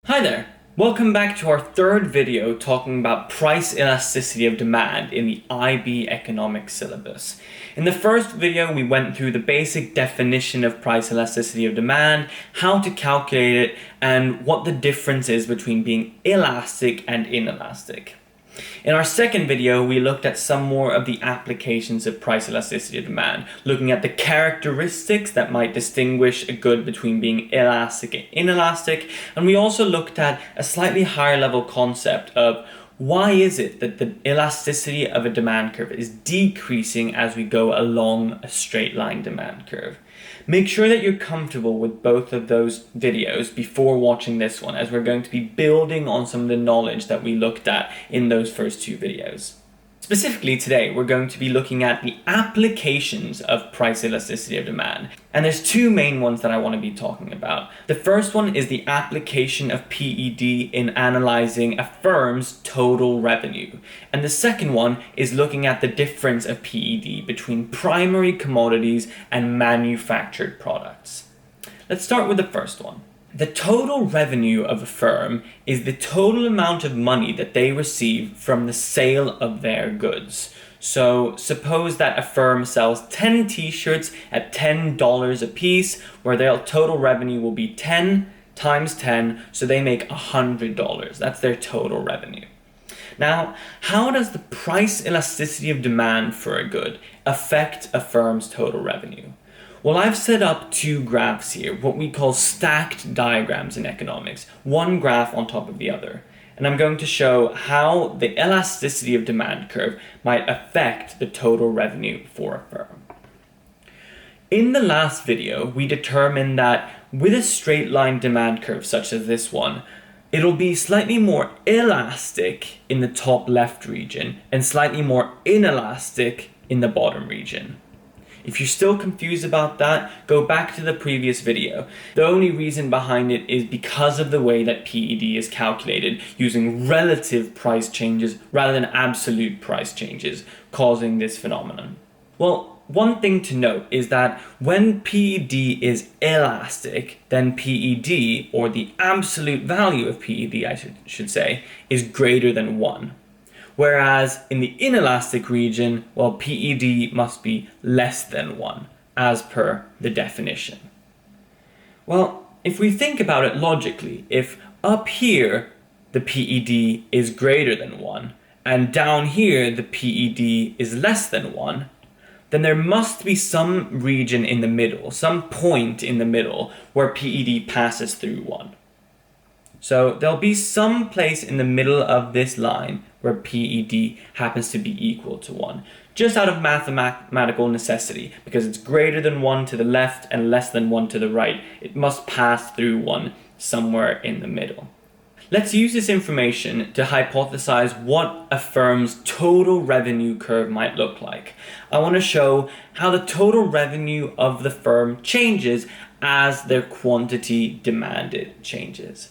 Hi there! Welcome back to our third video talking about price elasticity of demand in the IB economics syllabus. In the first video, we went through the basic definition of price elasticity of demand, how to calculate it, and what the difference is between being elastic and inelastic. In our second video, we looked at some more of the applications of price elasticity of demand, looking at the characteristics that might distinguish a good between being elastic and inelastic, and we also looked at a slightly higher level concept of why is it that the elasticity of a demand curve is decreasing as we go along a straight line demand curve. Make sure that you're comfortable with both of those videos before watching this one, as we're going to be building on some of the knowledge that we looked at in those first two videos. Specifically today, we're going to be looking at the applications of price elasticity of demand. And there's two main ones that I want to be talking about. The first one is the application of PED in analyzing a firm's total revenue. And the second one is looking at the difference of PED between primary commodities and manufactured products. Let's start with the first one. The total revenue of a firm is the total amount of money that they receive from the sale of their goods. So suppose that a firm sells 10 t-shirts at $10 a piece, where their total revenue will be 10 times 10, so they make $100. That's their total revenue. Now, how does the price elasticity of demand for a good affect a firm's total revenue? Well, I've set up two graphs here, what we call stacked diagrams in economics, one graph on top of the other. And I'm going to show how the elasticity of demand curve might affect the total revenue for a firm. In the last video, we determined that with a straight line demand curve such as this one, it'll be slightly more elastic in the top left region and slightly more inelastic in the bottom region. If you're still confused about that, go back to the previous video. The only reason behind it is because of the way that PED is calculated using relative price changes rather than absolute price changes, causing this phenomenon. Well, one thing to note is that when PED is elastic, then PED, or the absolute value of PED I should say, is greater than 1. Whereas in the inelastic region, well, PED must be less than 1, as per the definition. Well, if we think about it logically, if up here the PED is greater than 1, and down here the PED is less than 1, then there must be some region in the middle, some point in the middle where PED passes through 1. So there'll be some place in the middle of this line where PED happens to be equal to 1, just out of mathematical necessity, because it's greater than 1 to the left and less than 1 to the right. It must pass through 1 somewhere in the middle. Let's use this information to hypothesize what a firm's total revenue curve might look like. I want to show how the total revenue of the firm changes as their quantity demanded changes.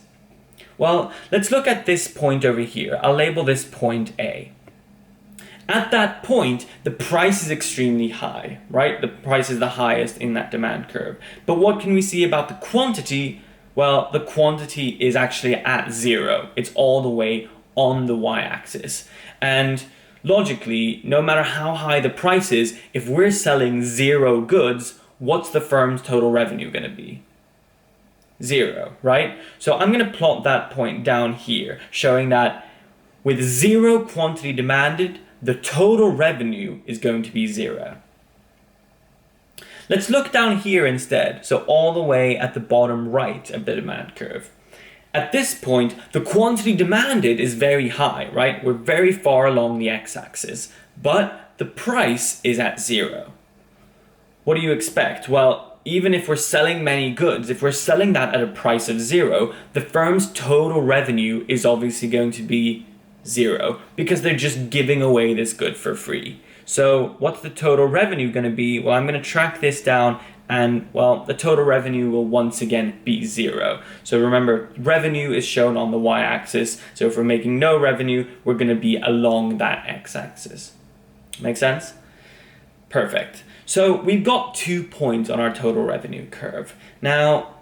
Well, let's look at this point over here. I'll label this point A. At that point, the price is extremely high, right? The price is the highest in that demand curve. But what can we see about the quantity? Well, the quantity is actually at 0. It's all the way on the y-axis. And logically, no matter how high the price is, if we're selling 0 goods, what's the firm's total revenue going to be? 0, right? So I'm going to plot that point down here, showing that with 0 quantity demanded, the total revenue is going to be 0. Let's look down here instead, so all the way at the bottom right of the demand curve. At this point, the quantity demanded is very high, right? We're very far along the x-axis, but the price is at 0. What do you expect? Well, even if we're selling many goods, if we're selling that at a price of 0, the firm's total revenue is obviously going to be 0 because they're just giving away this good for free. So what's the total revenue going to be? Well, I'm going to track this down and, well, the total revenue will once again be 0. So remember, revenue is shown on the y-axis. So if we're making no revenue, we're going to be along that x-axis. Make sense? Perfect. So we've got 2 points on our total revenue curve. Now,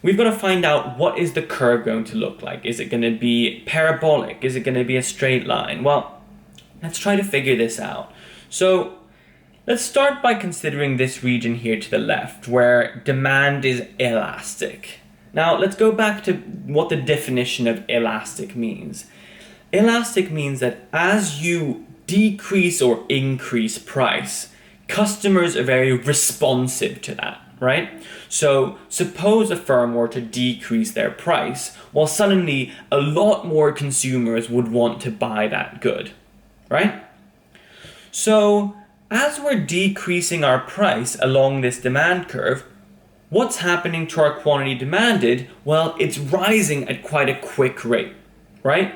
we've got to find out what is the curve going to look like. Is it going to be parabolic? Is it going to be a straight line? Well, let's try to figure this out. So let's start by considering this region here to the left, where demand is elastic. Now, let's go back to what the definition of elastic means. Elastic means that as you decrease or increase price, customers are very responsive to that, right? So suppose a firm were to decrease their price, well, suddenly a lot more consumers would want to buy that good, right? So as we're decreasing our price along this demand curve, what's happening to our quantity demanded? Well, it's rising at quite a quick rate, right?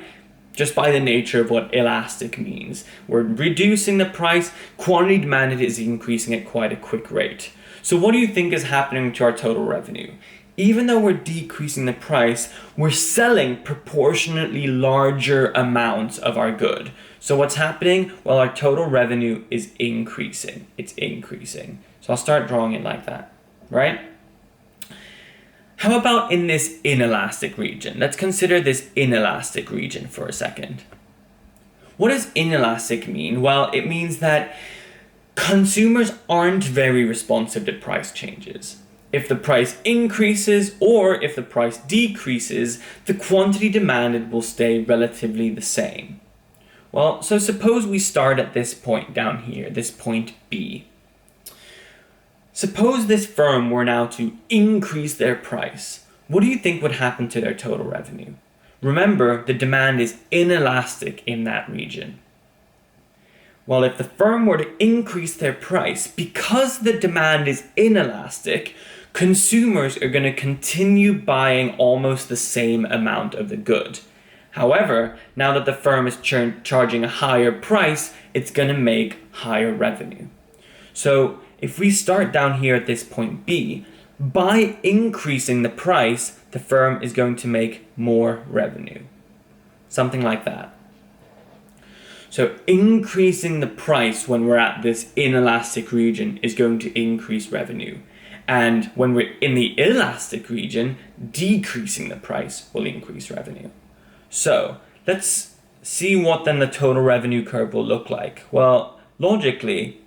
Just by the nature of what elastic means. We're reducing the price, quantity demanded is increasing at quite a quick rate. So what do you think is happening to our total revenue? Even though we're decreasing the price, we're selling proportionately larger amounts of our good. So what's happening? Well, our total revenue is increasing. It's increasing. So I'll start drawing it like that, right? How about in this inelastic region? Let's consider this inelastic region for a second. What does inelastic mean? Well, it means that consumers aren't very responsive to price changes. If the price increases or if the price decreases, the quantity demanded will stay relatively the same. Well, so suppose we start at this point down here, this point B. Suppose this firm were now to increase their price. What do you think would happen to their total revenue? Remember, the demand is inelastic in that region. Well, if the firm were to increase their price, because the demand is inelastic, consumers are going to continue buying almost the same amount of the good. However, now that the firm is charging a higher price, it's going to make higher revenue. So if we start down here at this point B, by increasing the price, the firm is going to make more revenue. Something like that. So increasing the price when we're at this inelastic region is going to increase revenue. And when we're in the elastic region, decreasing the price will increase revenue. So let's see what then the total revenue curve will look like. Well, logically,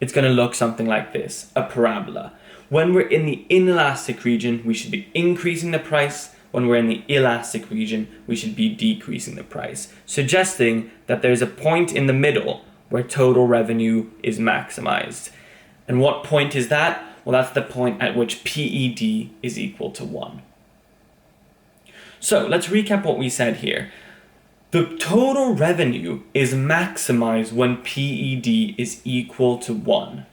it's going to look something like this, a parabola. When we're in the inelastic region, we should be increasing the price. When we're in the elastic region, we should be decreasing the price, suggesting that there's a point in the middle where total revenue is maximized. And what point is that? Well, that's the point at which PED is equal to 1. So let's recap what we said here. The total revenue is maximized when PED is equal to 1.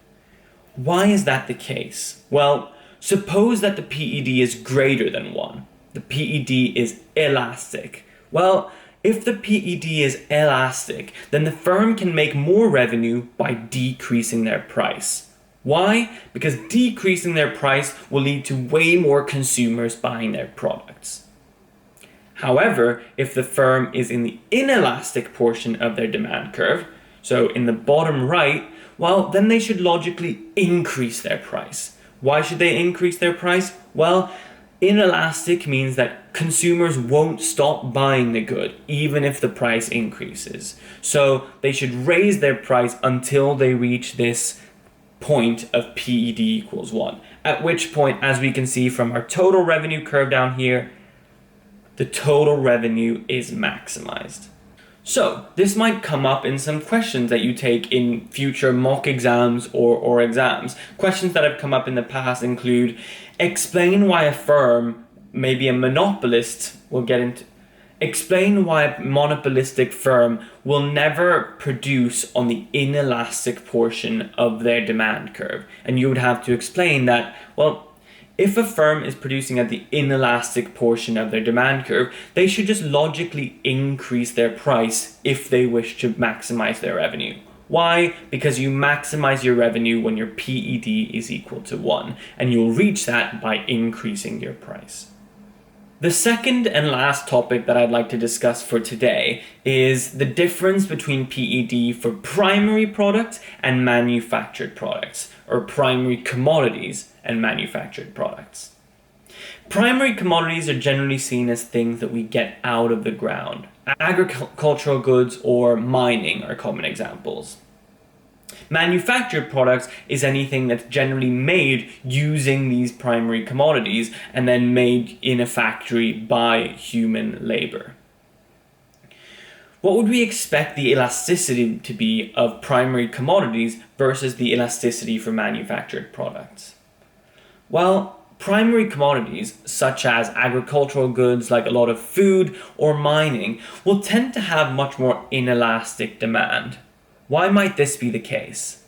Why is that the case? Well, suppose that the PED is greater than 1. The PED is elastic. Well, if the PED is elastic, then the firm can make more revenue by decreasing their price. Why? Because decreasing their price will lead to way more consumers buying their products. However, if the firm is in the inelastic portion of their demand curve, so in the bottom right, well, then they should logically increase their price. Why should they increase their price? Well, inelastic means that consumers won't stop buying the good, even if the price increases. So they should raise their price until they reach this point of PED equals 1. At which point, as we can see from our total revenue curve down here, the total revenue is maximized. So this might come up in some questions that you take in future mock exams or exams. Questions that have come up in the past include, explain why a firm, maybe a monopolist, explain why a monopolistic firm will never produce on the inelastic portion of their demand curve. And you would have to explain that, well, if a firm is producing at the inelastic portion of their demand curve, they should just logically increase their price if they wish to maximize their revenue. Why? Because you maximize your revenue when your PED is equal to 1, and you'll reach that by increasing your price. The second and last topic that I'd like to discuss for today is the difference between PED for primary products and manufactured products, or primary commodities and manufactured products. Primary commodities are generally seen as things that we get out of the ground. Agricultural goods or mining are common examples. Manufactured products is anything that's generally made using these primary commodities and then made in a factory by human labor. What would we expect the elasticity to be of primary commodities versus the elasticity for manufactured products? Well, primary commodities, such as agricultural goods like a lot of food or mining, will tend to have much more inelastic demand. Why might this be the case?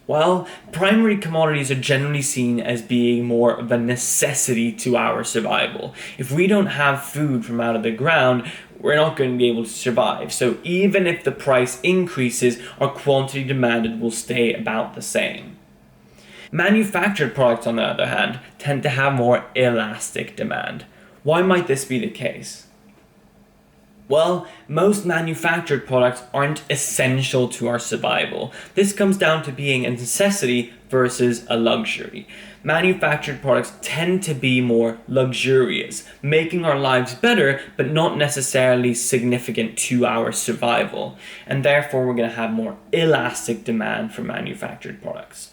Well, primary commodities are generally seen as being more of a necessity to our survival. If we don't have food from out of the ground, we're not going to be able to survive. So even if the price increases, our quantity demanded will stay about the same. Manufactured products, on the other hand, tend to have more elastic demand. Why might this be the case? Well, most manufactured products aren't essential to our survival. This comes down to being a necessity versus a luxury. Manufactured products tend to be more luxurious, making our lives better, but not necessarily significant to our survival. And therefore, we're going to have more elastic demand for manufactured products.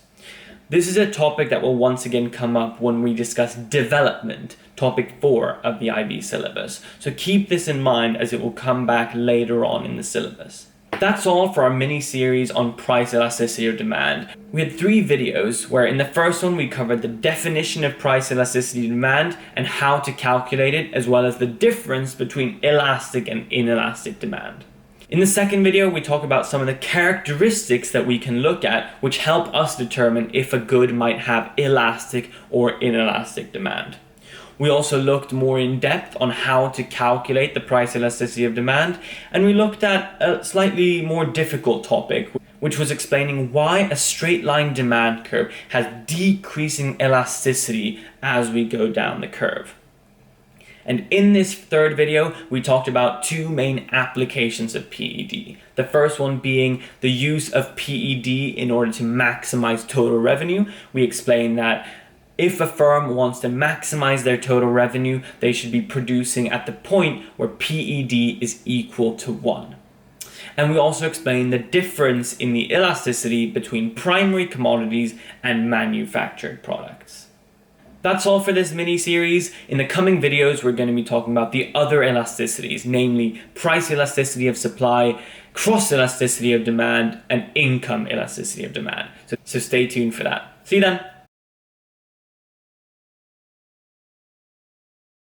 This is a topic that will once again come up when we discuss development, topic 4 of the IB syllabus. So keep this in mind as it will come back later on in the syllabus. That's all for our mini-series on price elasticity of demand. We had 3 videos where in the first one we covered the definition of price elasticity of demand and how to calculate it, as well as the difference between elastic and inelastic demand. In the second video, we talk about some of the characteristics that we can look at which help us determine if a good might have elastic or inelastic demand. We also looked more in depth on how to calculate the price elasticity of demand, and we looked at a slightly more difficult topic, which was explaining why a straight line demand curve has decreasing elasticity as we go down the curve. And in this third video, we talked about 2 main applications of PED. The first one being the use of PED in order to maximize total revenue. We explained that if a firm wants to maximize their total revenue, they should be producing at the point where PED is equal to 1. And we also explained the difference in the elasticity between primary commodities and manufactured products. That's all for this mini-series. In the coming videos, we're going to be talking about the other elasticities, namely price elasticity of supply, cross elasticity of demand, and income elasticity of demand. So stay tuned for that. See you then.